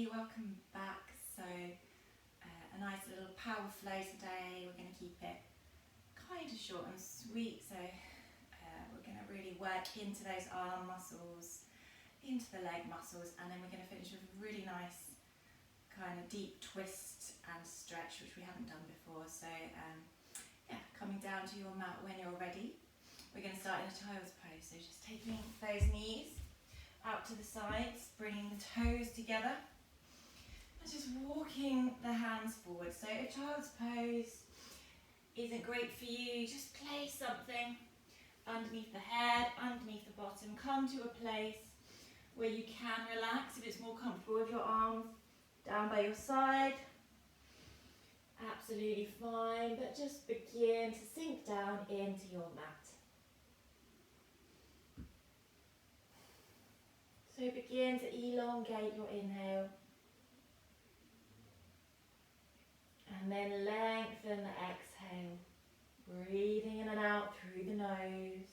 everybody, welcome back. So a nice little power flow today. We're going to keep it kind of short and sweet. So we're going to really work into those arm muscles, into the leg muscles, and then we're going to finish with a really nice kind of deep twist and stretch, which we haven't done before. So yeah, coming down to your mat when you're ready. We're going to start in a child's pose. So just taking those knees out to the sides, bringing the toes together, and just walking the hands forward. So a child's pose isn't great for you. Just place something underneath the head, underneath the bottom. Come to a place where you can relax if it's more comfortable with your arms down by your side. Absolutely fine, but just begin to sink down into your mat. So begin to elongate your inhale, and then lengthen the exhale, breathing in and out through the nose,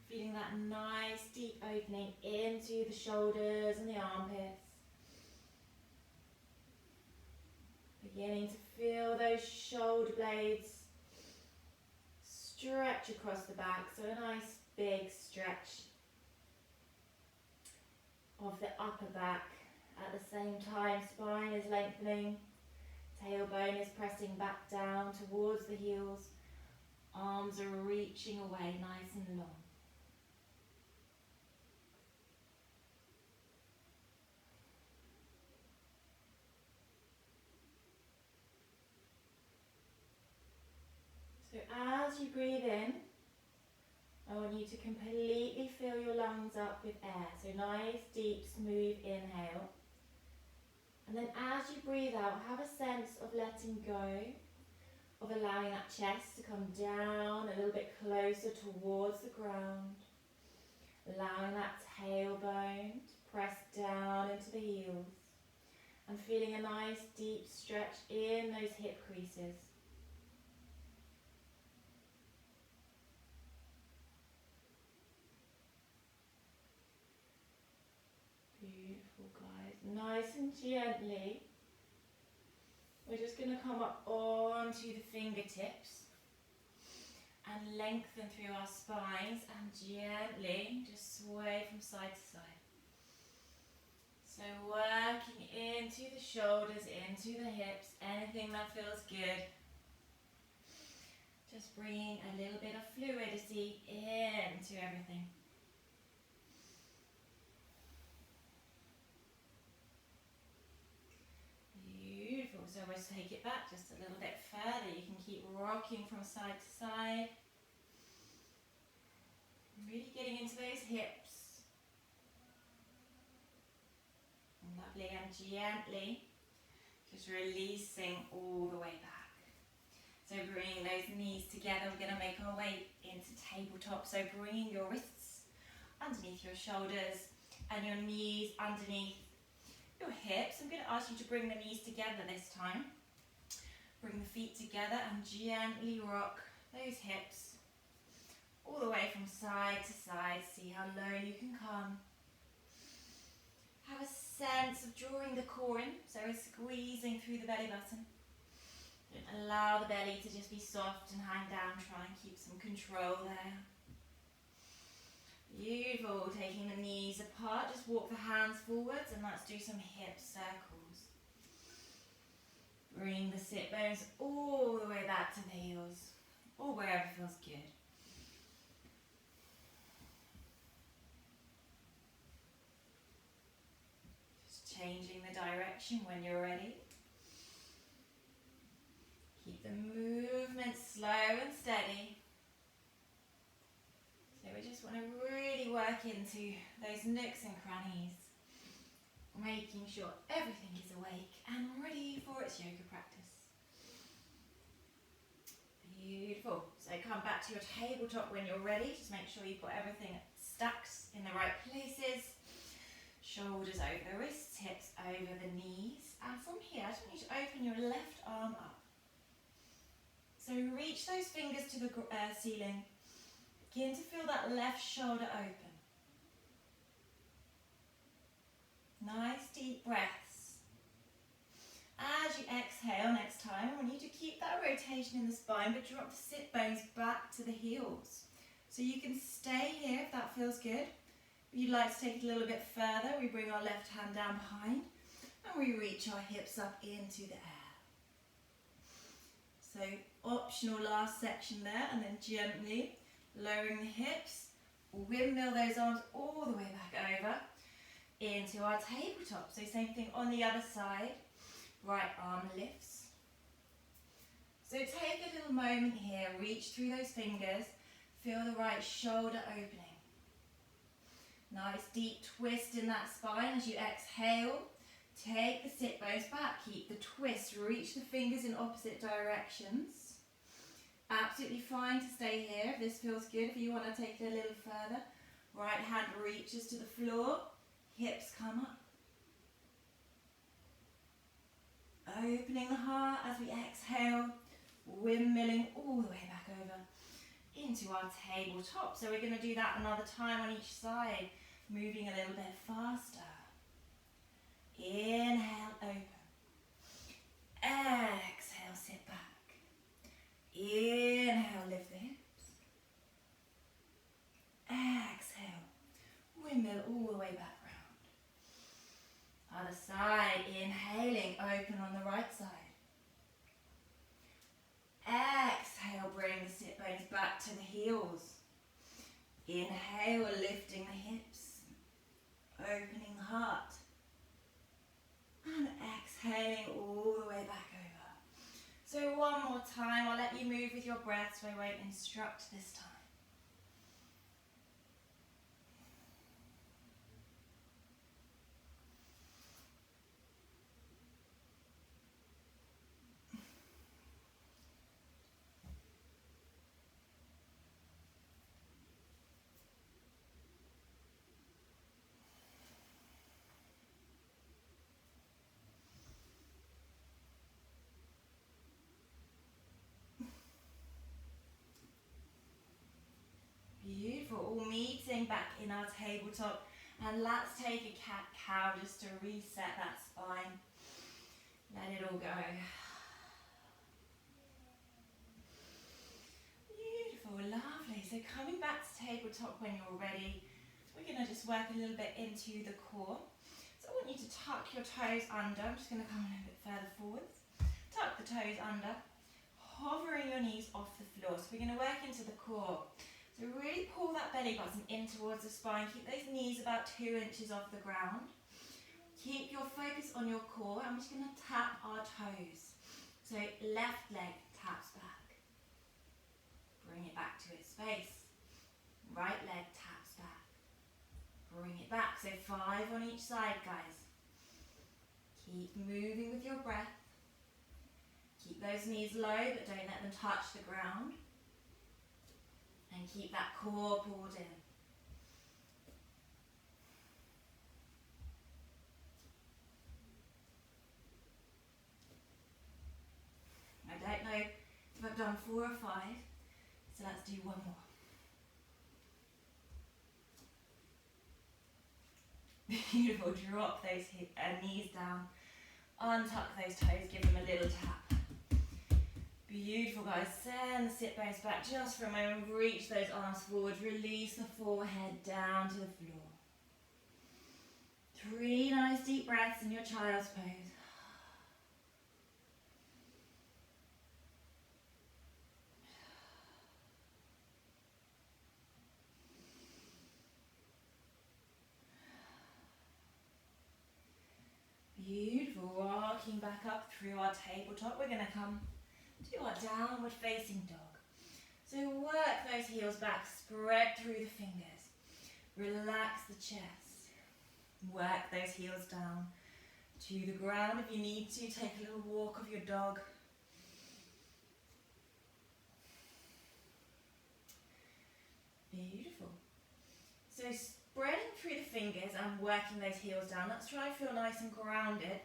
feeling that nice deep opening into the shoulders and the armpits, beginning to feel those shoulder blades stretch across the back, so a nice big stretch of the upper back. At the same time, spine is lengthening, tailbone is pressing back down towards the heels, arms are reaching away nice and long. So as you breathe in, I want you to completely fill your lungs up with air. So nice, deep, smooth inhale. And then as you breathe out, have a sense of letting go, of allowing that chest to come down a little bit closer towards the ground. Allowing that tailbone to press down into the heels. And feeling a nice, deep stretch in those hip creases. Beautiful, guys. Nice and gently, we're just going to come up onto the fingertips and lengthen through our spines and gently just sway from side to side. So working into the shoulders, into the hips, anything that feels good. Just bringing a little bit of fluidity into everything. Beautiful. So let's take it back just a little bit further. You can keep rocking from side to side. Really getting into those hips. Lovely, and gently just releasing all the way back. So bringing those knees together, we're going to make our way into tabletop. So bringing your wrists underneath your shoulders and your knees underneath your hips. I'm going to ask you to bring the knees together this time. Bring the feet together and gently rock those hips all the way from side to side. See how low you can come. Have a sense of drawing the core in, so we're squeezing through the belly button. Don't allow the belly to just be soft and hang down. Try and keep some control there. Beautiful. Taking the knees apart, just walk the hands forwards and let's do some hip circles. Bring the sit bones all the way back to the heels, or wherever feels good. Just changing the direction when you're ready. Keep the movement slow and steady. So we just want to really work into those nooks and crannies, making sure everything is awake and ready for its yoga practice. Beautiful. So come back to your tabletop when you're ready. Just make sure you've got everything stacked in the right places. Shoulders over the wrists, hips over the knees. And from here, I just want you to open your left arm up. So reach those fingers to the ceiling. Begin to feel that left shoulder open. Nice deep breaths. time, I want you to keep that rotation in the spine, but drop the sit bones back to the heels. So you can stay here if that feels good. If you'd like to take it a little bit further, we bring our left hand down behind and we reach our hips up into the air. So optional last section there, and then gently lowering the hips, windmill those arms all the way back over into our tabletop. So same thing on the other side, right arm lifts. So take a little moment here, reach through those fingers, feel the right shoulder opening. Nice deep twist in that spine as you exhale. Take the sit bones back, keep the twist, reach the fingers in opposite directions. Absolutely fine to stay here if this feels good. If you want to take it a little further, right hand reaches to the floor, hips come up. Opening the heart as we exhale, windmilling all the way back over into our tabletop. So we're going to do that another time on each side, moving a little bit faster. Inhale, open. Exhale, sit back. Inhale, lift the hips. Exhale, windmill all the way back round. Other side, inhaling, open on the right side. Exhale, bring the sit bones back to the heels. Inhale, lifting the hips, opening the heart. And exhaling all the way back over. So one more time, I'll let you move with your breath so I won't instruct this time. Beautiful, all meeting back in our tabletop, and let's take a cat-cow just to reset that spine. Let it all go. Beautiful, lovely. So coming back to tabletop when you're ready, we're going to just work a little bit into the core. So I want you to tuck your toes under. I'm just going to come a little bit further forwards. Tuck the toes under, hovering your knees off the floor. So we're going to work into the core. So really pull that belly button in towards the spine. Keep those knees about 2 inches off the ground. Keep your focus on your core. I'm just going to tap our toes. So left leg taps back. Bring it back to its space. Right leg taps back. Bring it back. So 5 on each side, guys. Keep moving with your breath. Keep those knees low, but don't let them touch the ground. And keep that core pulled in. I don't know if I've done 4 or 5, so let's do one more. Beautiful, drop those knees down, untuck those toes, give them a little tap. Beautiful, guys. Send the sit bones back just for a moment. Reach those arms forward. Release the forehead down to the floor. 3 nice deep breaths in your child's pose. Beautiful. Walking back up through our tabletop. We're going to come to our downward facing dog. So work those heels back, spread through the fingers. Relax the chest. Work those heels down to the ground. If you need to, take a little walk of your dog. Beautiful. So spreading through the fingers and working those heels down. Let's try and feel nice and grounded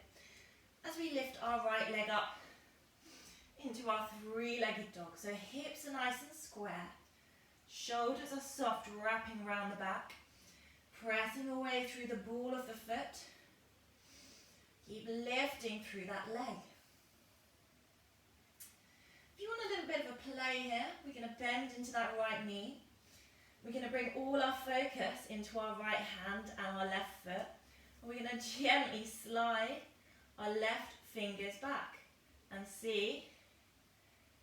as we lift our right leg up into our 3-legged dog. So hips are nice and square. Shoulders are soft, wrapping around the back. Pressing away through the ball of the foot. Keep lifting through that leg. If you want a little bit of a play here, we're going to bend into that right knee. We're going to bring all our focus into our right hand and our left foot. And we're going to gently slide our left fingers back and see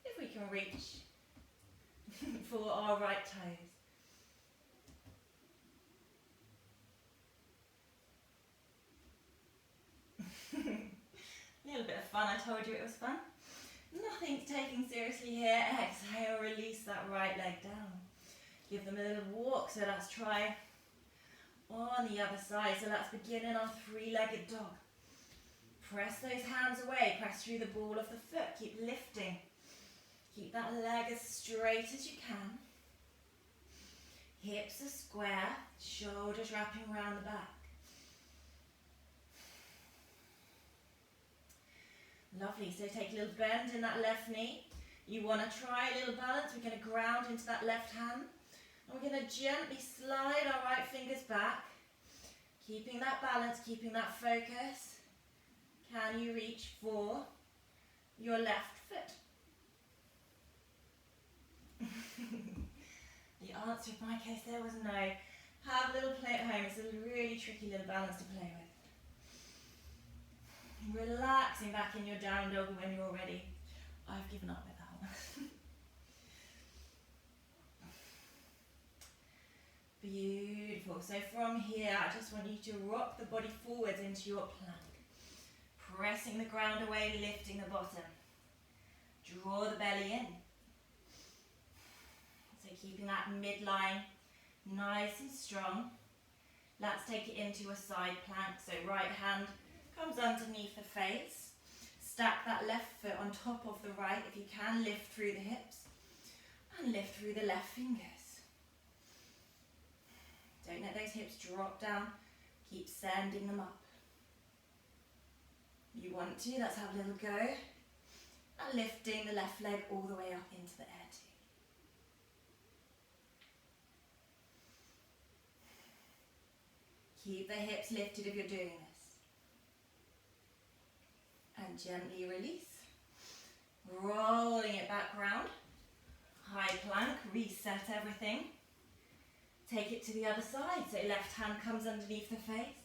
if we can reach for our right toes. A little bit of fun, I told you it was fun. Nothing's taken seriously here. Exhale, release that right leg down. Give them a little walk, so let's try on the other side. So let's begin in our three-legged dog. Press those hands away, press through the ball of the foot, keep lifting. Keep that leg as straight as you can. Hips are square, shoulders wrapping around the back. Lovely, so take a little bend in that left knee. You want to try a little balance. We're going to ground into that left hand. And we're going to gently slide our right fingers back. Keeping that balance, keeping that focus. Can you reach for your left foot? The answer in my case there was no. Have a little play at home. It's a really tricky little balance to play with. Relaxing back in your down dog when you're ready. I've given up with that one. Beautiful. So from here, I just want you to rock the body forwards into your plank. Pressing the ground away, lifting the bottom. Draw the belly in. So keeping that midline nice and strong. Let's take it into a side plank. So right hand comes underneath the face. Stack that left foot on top of the right. If you can, lift through the hips and lift through the left fingers. Don't let those hips drop down. Keep sending them up. You want to, let's have a little go. And lifting the left leg all the way up into the air too. Keep the hips lifted if you're doing this. And gently release. Rolling it back round. High plank, reset everything. Take it to the other side. So left hand comes underneath the face.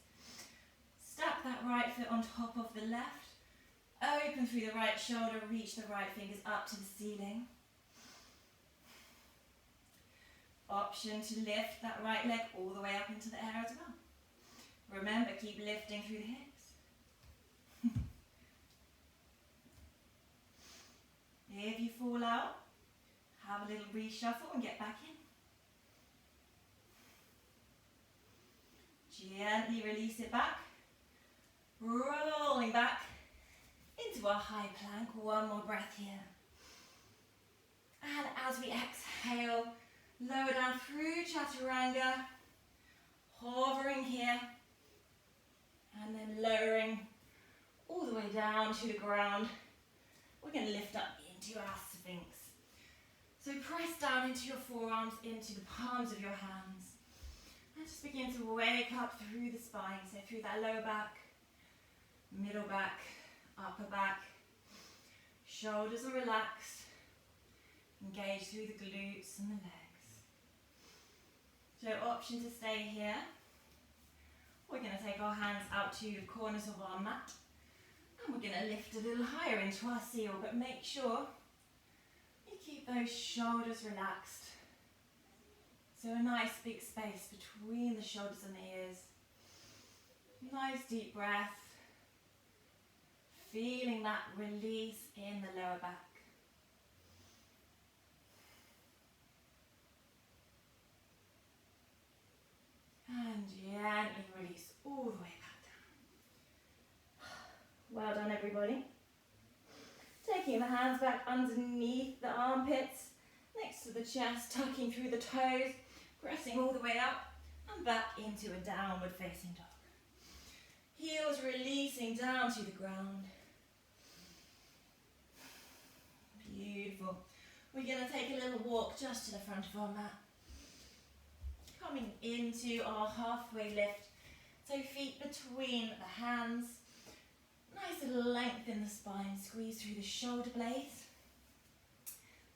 Stack that right foot on top of the left. Open through the right shoulder, reach the right fingers up to the ceiling. Option to lift that right leg all the way up into the air as well. Remember, keep lifting through the hips. If you fall out, have a little reshuffle and get back in. Gently release it back. Rolling back into our high plank. One more breath here. And as we exhale, lower down through Chaturanga, hovering here, and then lowering all the way down to the ground. We're going to lift up into our Sphinx. So press down into your forearms, into the palms of your hands. And just begin to wake up through the spine. So through that lower back, middle back, upper back. Shoulders are relaxed. Engage through the glutes and the legs. So option to stay here. We're going to take our hands out to the corners of our mat. And we're going to lift a little higher into our seal, but make sure you keep those shoulders relaxed. So a nice big space between the shoulders and the ears. Nice deep breath. Feeling that release in the lower back. And gently release all the way back down. Well done, everybody. Taking the hands back underneath the armpits, next to the chest, tucking through the toes, pressing all the way up and back into a downward facing dog. Heels releasing down to the ground. Beautiful. We're going to take a little walk just to the front of our mat. Coming into our halfway lift. So feet between the hands. Nice little length in the spine. Squeeze through the shoulder blades.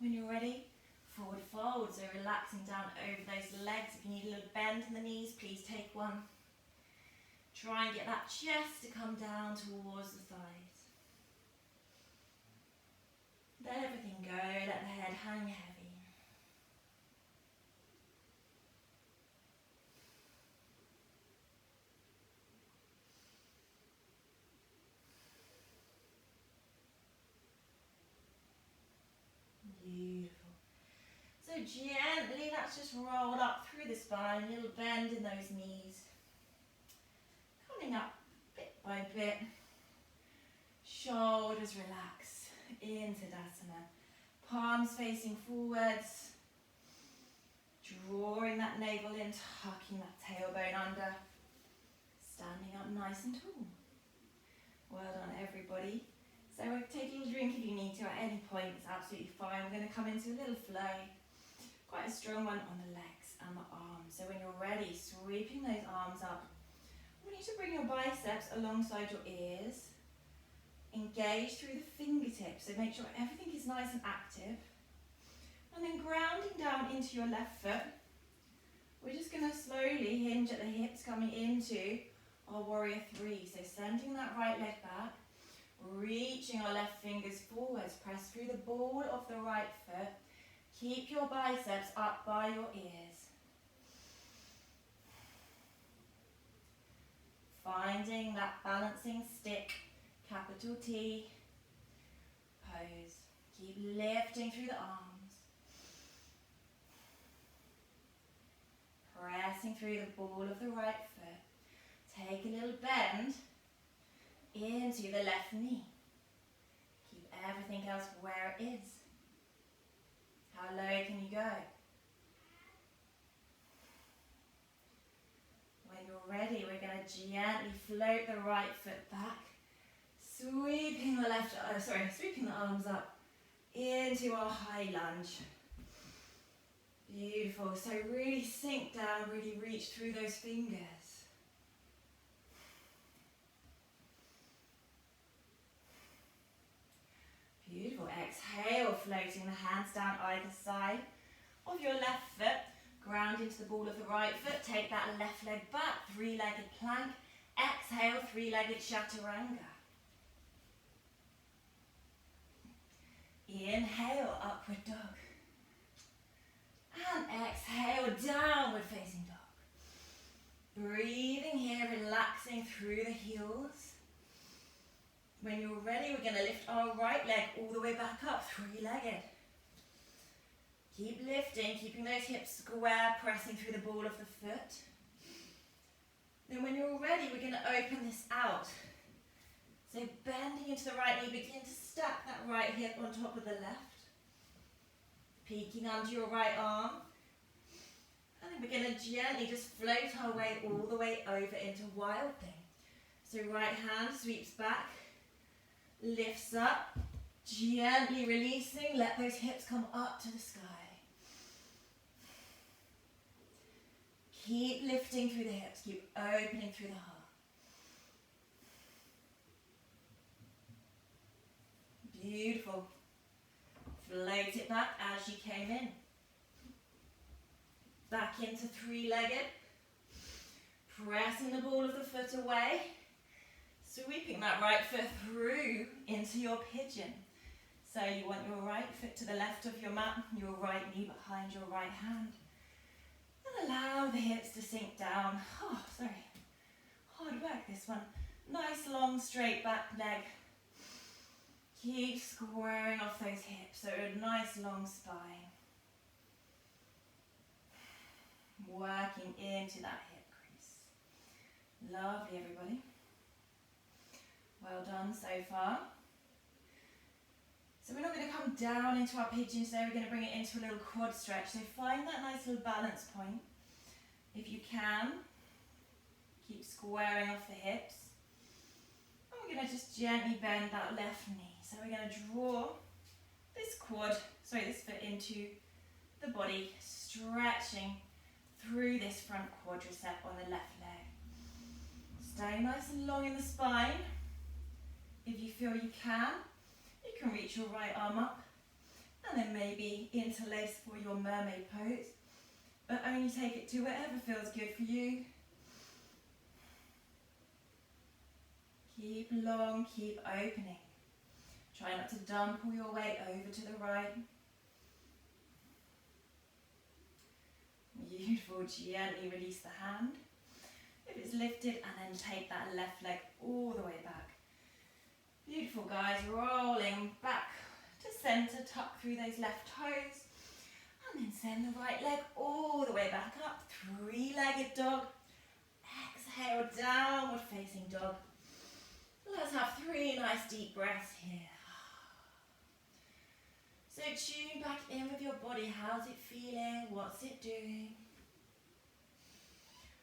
When you're ready, forward fold, so relaxing down over those legs. If you need a little bend in the knees, please take one. Try and get that chest to come down towards the thighs. Let everything go, let the head hang heavy. Beautiful. So gently, let's just roll up through the spine, a little bend in those knees. Coming up bit by bit. Shoulders relax into Tadasana. Palms facing forwards. Drawing that navel in, tucking that tailbone under. Standing up nice and tall. Well done, everybody. So we'll take a little drink if you need to at any point, it's absolutely fine. We're going to come into a little flow, quite a strong one on the legs and the arms. So when you're ready, sweeping those arms up, I want you to bring your biceps alongside your ears, engage through the fingertips, so make sure everything is nice and active. And then grounding down into your left foot, we're just going to slowly hinge at the hips coming into our warrior three. So sending that right leg back, reaching our left fingers forwards, press through the ball of the right foot. Keep your biceps up by your ears. Finding that balancing stick, capital T pose. Keep lifting through the arms. Pressing through the ball of the right foot. Take a little bend into the left knee. Keep everything else where it is. How low can you go? When you're ready, we're going to gently float the right foot back, sweeping the arms up into our high lunge. Beautiful. So really sink down, really reach through those fingers. Beautiful. Exhale, floating the hands down either side of your left foot. Ground into the ball of the right foot. Take that left leg back, three-legged plank. Exhale, three-legged chaturanga. Inhale, upward dog. And exhale, downward facing dog. Breathing here, relaxing through the heels. When you're ready, we're going to lift our right leg all the way back up, three-legged. Keep lifting, keeping those hips square, pressing through the ball of the foot. Then when you're ready, we're going to open this out. So bending into the right knee, begin to stack that right hip on top of the left. Peeking under your right arm. And then we're going to gently just float our way all the way over into wild thing. So right hand sweeps back. Lifts up, gently releasing, let those hips come up to the sky. Keep lifting through the hips, keep opening through the heart. Beautiful. Float it back as you came in. Back into three-legged. Pressing the ball of the foot away. Sweeping that right foot through into your pigeon. So you want your right foot to the left of your mat, your right knee behind your right hand. And allow the hips to sink down. Oh, sorry. Hard work this one. Nice long straight back leg. Keep squaring off those hips, so a nice long spine. Working into that hip crease. Lovely, everybody. Well done so far. So we're not going to come down into our pigeon today, we're going to bring it into a little quad stretch. So find that nice little balance point. If you can, keep squaring off the hips. And we're going to just gently bend that left knee. So we're going to draw this foot into the body, stretching through this front quadricep on the left leg. Stay nice and long in the spine. If you feel you can reach your right arm up, And then maybe interlace for your mermaid pose, but only take it to whatever feels good for you. Keep long, keep opening. Try not to dump all your weight over to the right. Beautiful, gently release the hand. If it's lifted, and then take that left leg all the way back. Beautiful, guys, rolling back to center, tuck through those left toes. And then send the right leg all the way back up. Three-legged dog. Exhale, downward facing dog. Let's have 3 nice deep breaths here. So tune back in with your body. How's it feeling? What's it doing?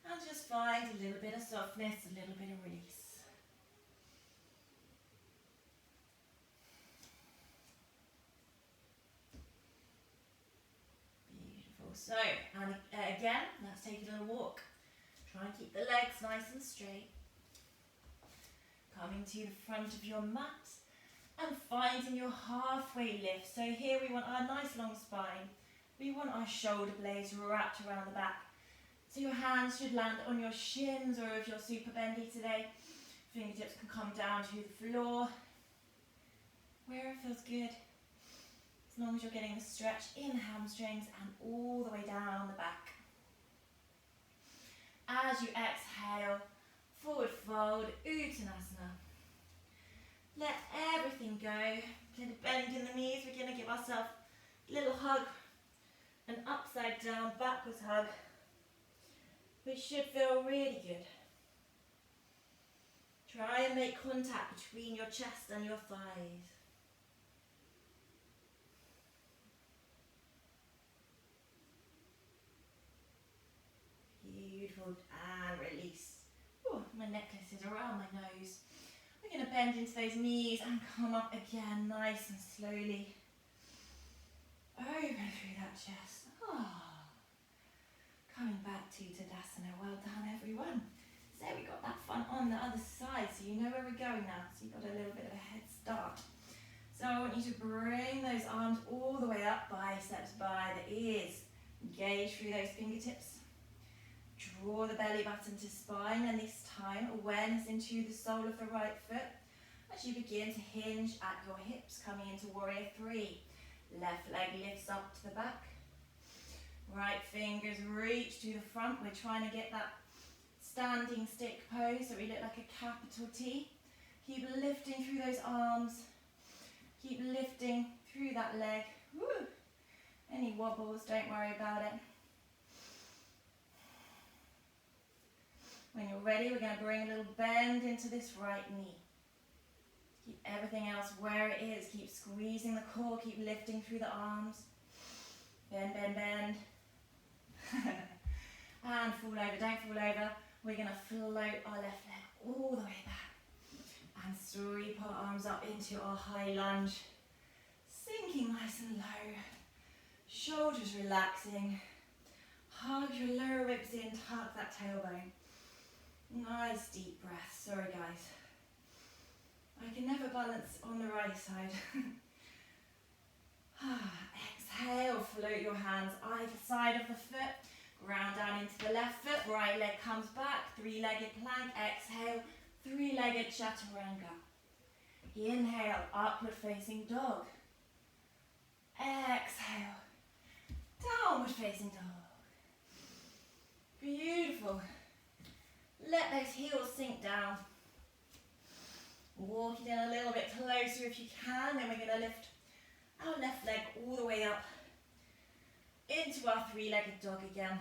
And just find a little bit of softness, a little bit of release. Beautiful. So, and again, let's take a little walk. Try and keep the legs nice and straight. Coming to the front of your mat and finding your halfway lift. So here we want our nice long spine. We want our shoulder blades wrapped around the back. So your hands should land on your shins, or if you're super bendy today, fingertips can come down to the floor. Where it feels good. As long as you're getting the stretch in hamstrings and all the way down the back. As you exhale, forward fold, Uttanasana. Let everything go. Little bend in the knees. We're going to give ourselves a little hug. An upside down backwards hug, which should feel really good. Try and make contact between your chest and your thighs. Beautiful, and release. Ooh, my necklace is around my nose. We're going to bend into those knees and come up again, nice and slowly. Open through that chest. Oh. Coming back to Tadasana. Well done, everyone. So we got that fun on the other side, so you know where we're going now. So you've got a little bit of a head start. So I want you to bring those arms all the way up, biceps by the ears. Engage through those fingertips. Draw the belly button to spine, and this time awareness into the sole of the right foot as you begin to hinge at your hips, coming into warrior 3. Left leg lifts up to the back. Right fingers reach to the front. We're trying to get that standing stick pose so we look like a capital T. Keep lifting through those arms. Keep lifting through that leg. Woo. Any wobbles, don't worry about it. When you're ready, we're going to bring a little bend into this right knee. Keep everything else where it is. Keep squeezing the core. Keep lifting through the arms. Bend, bend, bend. And fall over. Don't fall over. We're going to float our left leg all the way back. And sweep our arms up into our high lunge. Sinking nice and low. Shoulders relaxing. Hug your lower ribs in. Tuck that tailbone. Nice deep breath. Sorry guys. I can never balance on the right side. Exhale, float your hands either side of the foot. Ground down into the left foot. Right leg comes back. 3-legged plank. Exhale, 3-legged chaturanga. Inhale, upward facing dog. Exhale, downward facing dog. Beautiful. Let those heels sink down. Walk it in a little bit closer if you can. Then we're going to lift our left leg all the way up into our 3-legged dog again.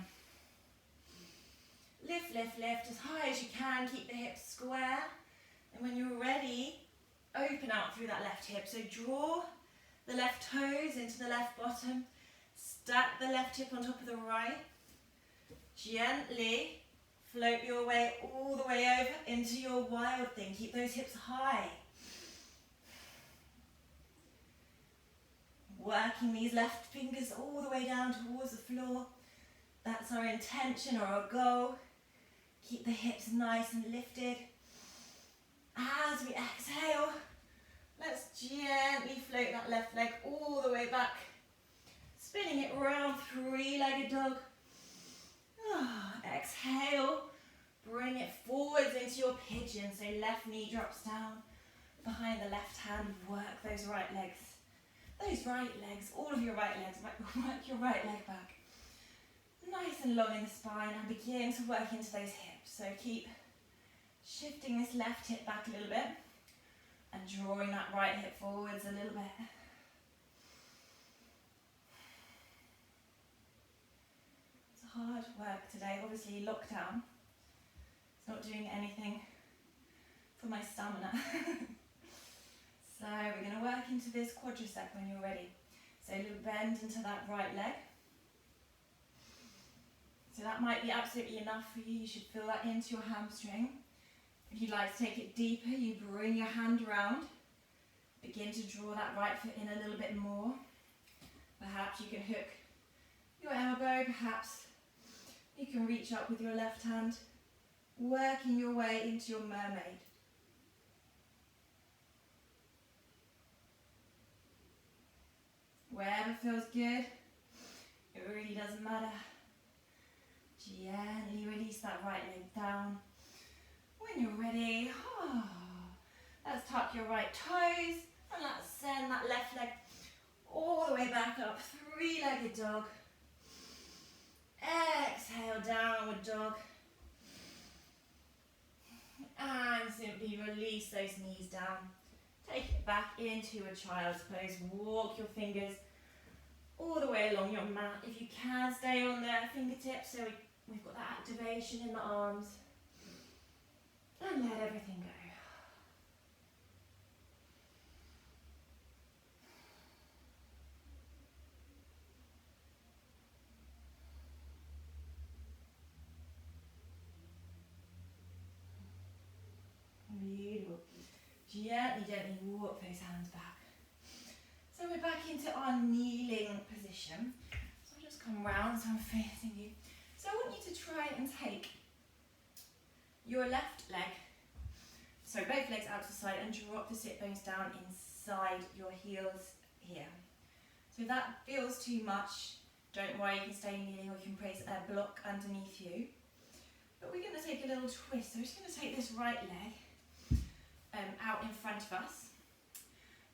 Lift, lift, lift as high as you can. Keep the hips square. And when you're ready, open out through that left hip. So draw the left toes into the left bottom. Stack the left hip on top of the right. Gently float your way all the way over into your wild thing. Keep those hips high. Working these left fingers all the way down towards the floor. That's our intention or our goal. Keep the hips nice and lifted. As we exhale, let's gently float that left leg all the way back three-legged dog. Exhale, bring it forwards into your pigeon. So left knee drops down behind the left hand. Work those right legs. Those right legs, all of your right legs, work your right leg back. Nice and long in the spine, and begin to work into those hips. So keep shifting this left hip back a little bit and drawing that right hip forwards a little bit. It's hard work today, obviously lockdown. It's not doing anything for my stamina. So we're going to work into this quadricep when you're ready. So a little bend into that right leg. So that might be absolutely enough for you. You should feel that into your hamstring. If you'd like to take it deeper, you bring your hand around. Begin to draw that right foot in a little bit more. Perhaps you can hook your elbow. Perhaps you can reach up with your left hand, working your way into your mermaid. Wherever feels good, it really doesn't matter. Gently release that right leg down. When you're ready, let's tuck your right toes and let's send that left leg all the way back up. Three-legged dog. Exhale, downward dog. And simply release those knees down. Take it back into a child's pose. Walk your fingers all the way along your mat. If you can, stay on the fingertips so we've got that activation in the arms. And let everything go. Beautiful. Gently walk those hands back. So we're back into our kneeling position. So I'll just come round so I'm facing you. So I want you to try and take your left leg, so both legs out to the side, and drop the sit bones down inside your heels here. So if that feels too much, don't worry, you can stay kneeling or you can place a block underneath you. But we're going to take a little twist. So we're just going to take this right leg out in front of us,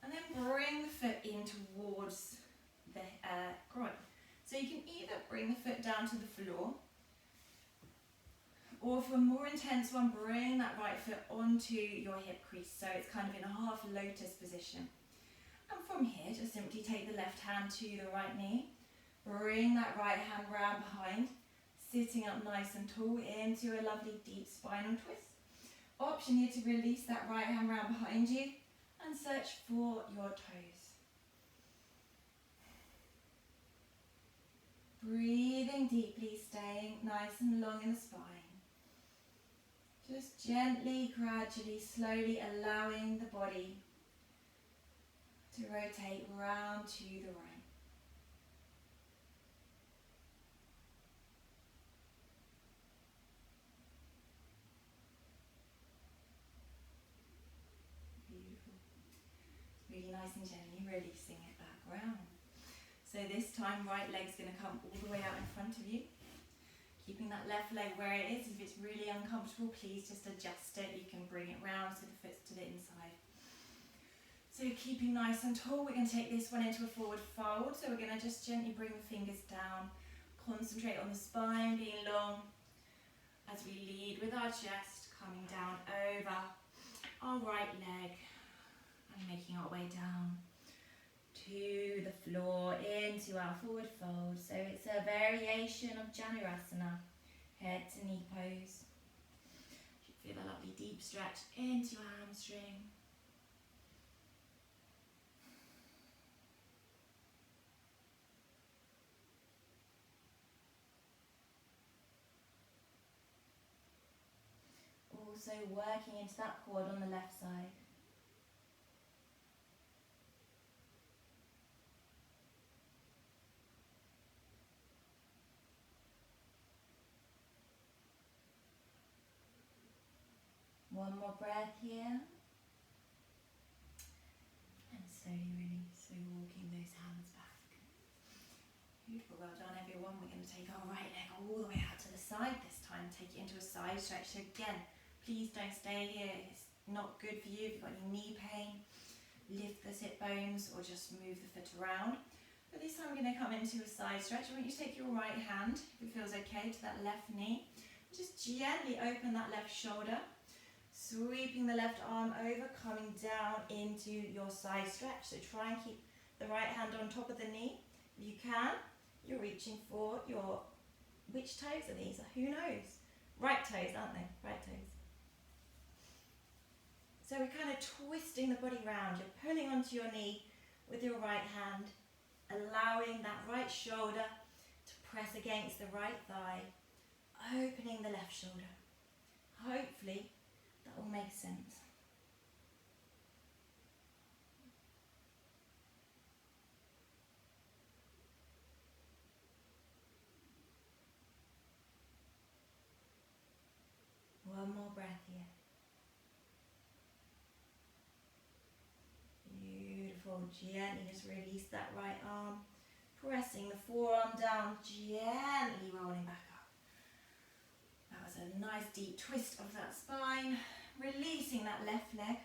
and then bring the foot in towards the groin. So you can either bring the foot down to the floor, or for a more intense one, bring that right foot onto your hip crease, so it's kind of in a half lotus position. And from here, just simply take the left hand to the right knee, bring that right hand round behind, sitting up nice and tall into a lovely deep spinal twist. Option here to release that right hand round behind you and search for your toes. Breathing deeply, staying nice and long in the spine. Just gently, gradually, slowly allowing the body to rotate round to the right. Beautiful. Really nice and gently releasing it back round. So this time, right leg's going to come all the way out in front of you. Keeping that left leg where it is. If it's really uncomfortable, please just adjust it. You can bring it round so the foot's to the inside. So keeping nice and tall, we're going to take this one into a forward fold. So we're going to just gently bring the fingers down. Concentrate on the spine being long as we lead with our chest coming down over our right leg and making our way down to the floor into our forward fold. So it's a variation of Janurasana, head to knee pose. You feel a lovely deep stretch into your hamstring. Also working into that quad on the left side. One more breath here. And slowly release, so walking those hands back. Beautiful, well done everyone. We're going to take our right leg all the way out to the side this time. Take it into a side stretch. So again, please don't stay here. It's not good for you. If you've got any knee pain, lift the sit bones or just move the foot around. But this time we're going to come into a side stretch. I want you to take your right hand, if it feels okay, to that left knee. Just gently open that left shoulder, sweeping the left arm over, coming down into your side stretch. So try and keep the right hand on top of the knee. If you can, you're reaching for your, which toes are these? Who knows? Right toes, aren't they? Right toes. So we're kind of twisting the body round. You're pulling onto your knee with your right hand, allowing that right shoulder to press against the right thigh, opening the left shoulder. Hopefully that will make sense. One more breath here. Beautiful. Gently just release that right arm, pressing the forearm down, gently rolling back up. That was a nice deep twist of that spine. Releasing that left leg,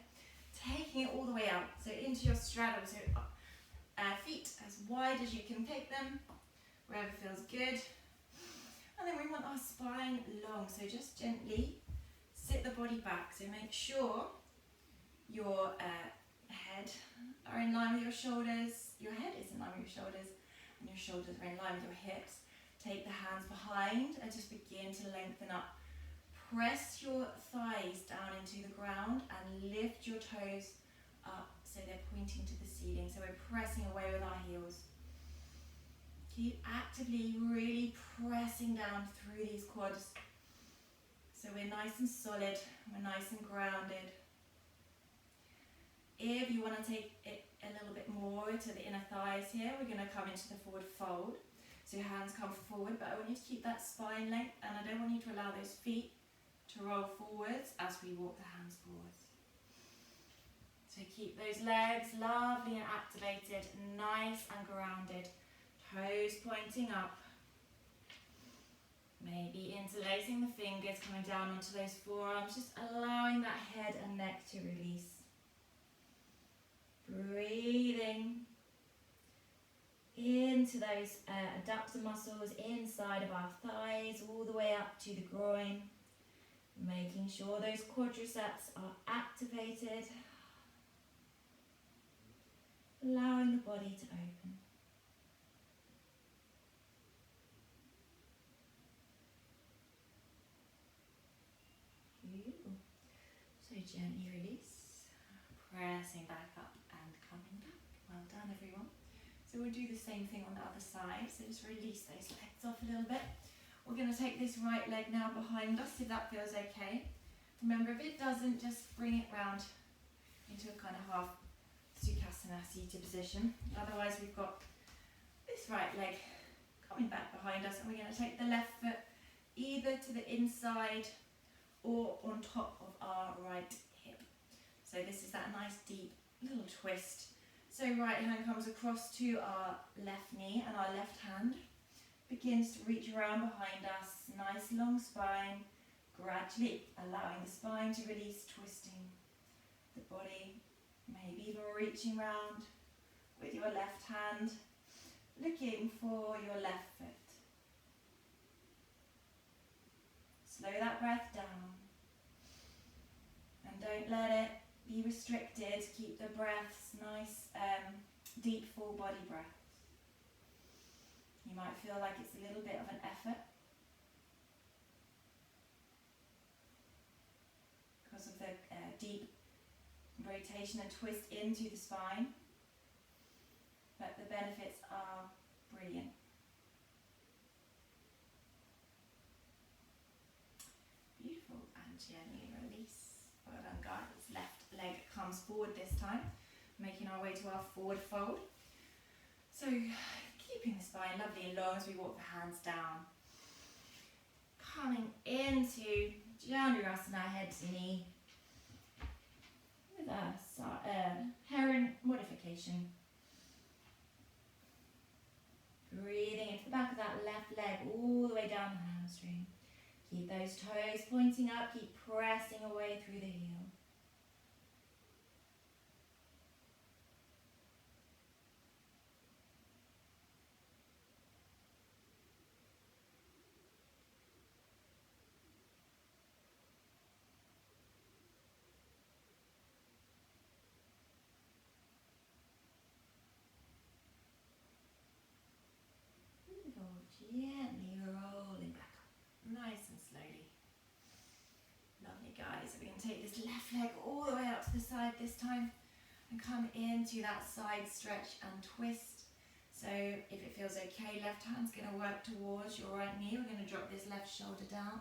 taking it all the way out, so into your straddle, so feet as wide as you can take them, wherever feels good. And then we want our spine long, so just gently sit the body back. So make sure your head are in line with your shoulders, your head is in line with your shoulders, and your shoulders are in line with your hips. Take the hands behind and just begin to lengthen up. Press your thighs down into the ground and lift your toes up so they're pointing to the ceiling. So we're pressing away with our heels. Keep actively really pressing down through these quads. So we're nice and solid, we're nice and grounded. If you want to take it a little bit more to the inner thighs here, we're going to come into the forward fold. So your hands come forward, but I want you to keep that spine length, and I don't want you to allow those feet to roll forwards as we walk the hands forwards. So keep those legs lovely and activated, nice and grounded. Toes pointing up. Maybe interlacing the fingers, coming down onto those forearms, just allowing that head and neck to release. Breathing into those adductor muscles inside of our thighs, all the way up to the groin. Making sure those quadriceps are activated. Allowing the body to open. Beautiful. So gently release. Pressing back up and coming back. Well done everyone. So we'll do the same thing on the other side. So just release those legs off a little bit. We're going to take this right leg now behind us, if that feels okay. Remember, if it doesn't, just bring it round into a kind of half Sukhasana seated position. Otherwise, we've got this right leg coming back behind us, and we're going to take the left foot either to the inside or on top of our right hip. So this is that nice deep little twist. So right hand comes across to our left knee, and our left hand begins to reach around behind us. Nice long spine, gradually allowing the spine to release, twisting the body, maybe even reaching round with your left hand, looking for your left foot. Slow that breath down, and don't let it be restricted. Keep the breaths nice, deep full body breaths. You might feel like it's a little bit of an effort because of the deep rotation and twist into the spine, but the benefits are brilliant. Beautiful, and gently release. Well done guys. Left leg comes forward this time, making our way to our forward fold. So keeping the spine lovely and long as we walk the hands down. Coming into Janurasana, head to knee, with a heron modification. Breathing way down the hamstring. Keep those toes pointing up, keep pressing away through the heel. Gently rolling back up, nice and slowly. Lovely, guys. We're going to take this left leg all the way out to the side this time and come into that side stretch and twist. So if it feels okay, left hand's going to work towards your right knee. We're going to drop this left shoulder down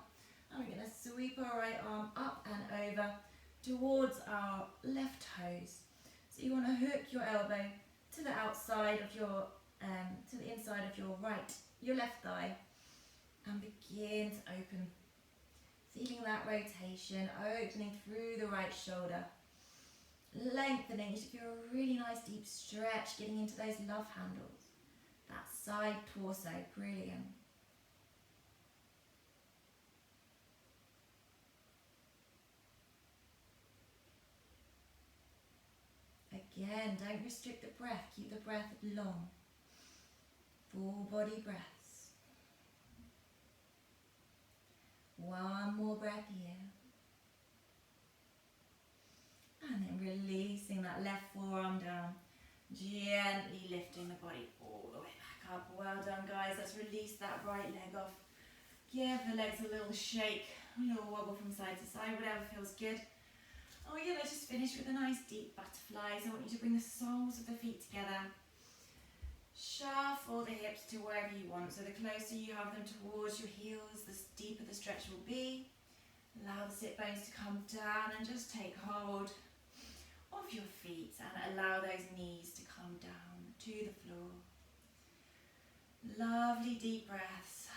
and we're going to sweep our right arm up and over towards our left toes. So you want to hook your elbow to the outside of your, to the inside of your left thigh, and begin to open. Feeling that rotation, opening through the right shoulder, lengthening. You should feel a really nice deep stretch, getting into those love handles. That side torso, brilliant. Again, don't restrict the breath, keep the breath long. Full body breaths. One more breath here. And then releasing that left forearm down. Gently lifting the body all the way back up. Well done, guys. Let's release that right leg off. Give the legs a little shake, a little wobble from side to side, whatever feels good. And we're going to just finish with a nice deep butterflies. I want you to bring the soles of the feet together. Shuffle the hips to wherever you want. So the closer you have them towards your heels, the deeper the stretch will be. Allow the sit bones to come down and just take hold of your feet and allow those knees to come down to the floor. Lovely deep breaths.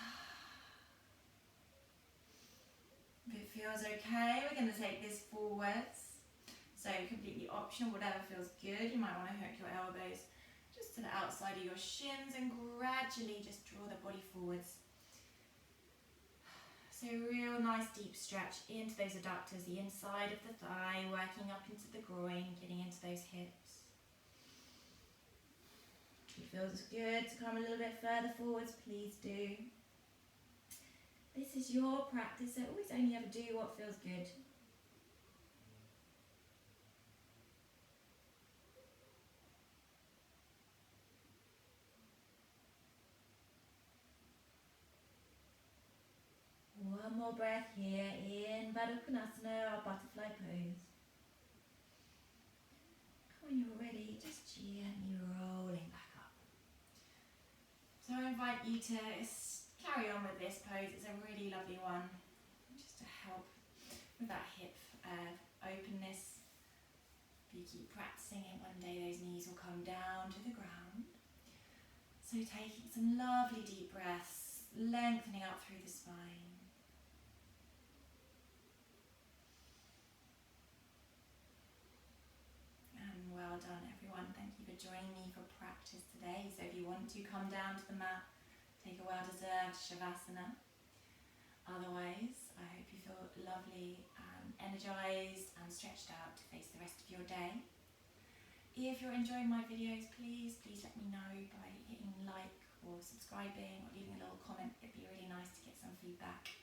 If it feels okay, we're going to take this forwards. So completely optional, whatever feels good. You might want to hook your elbows just to the outside of your shins and gradually just draw the body forwards. So real nice deep stretch into those adductors, the inside of the thigh, working up into the groin, getting into those hips. If it feels good to come a little bit further forwards, please do. This is your practice, so always only ever do what feels good. One more breath here in Baddha Konasana, our butterfly pose. When you're ready, just gently rolling back up. So I invite you to carry on with this pose. It's a really lovely one, just to help with that hip openness. If you keep practicing it, one day those knees will come down to the ground. So taking some lovely deep breaths, lengthening up through the spine. Well done, everyone. Thank you for joining me for practice today. So if you want to come down to the mat, take a well-deserved Shavasana. Otherwise, I hope you feel lovely and energised and stretched out to face the rest of your day. If you're enjoying my videos, please let me know by hitting like or subscribing or leaving a little comment. It'd be really nice to get some feedback.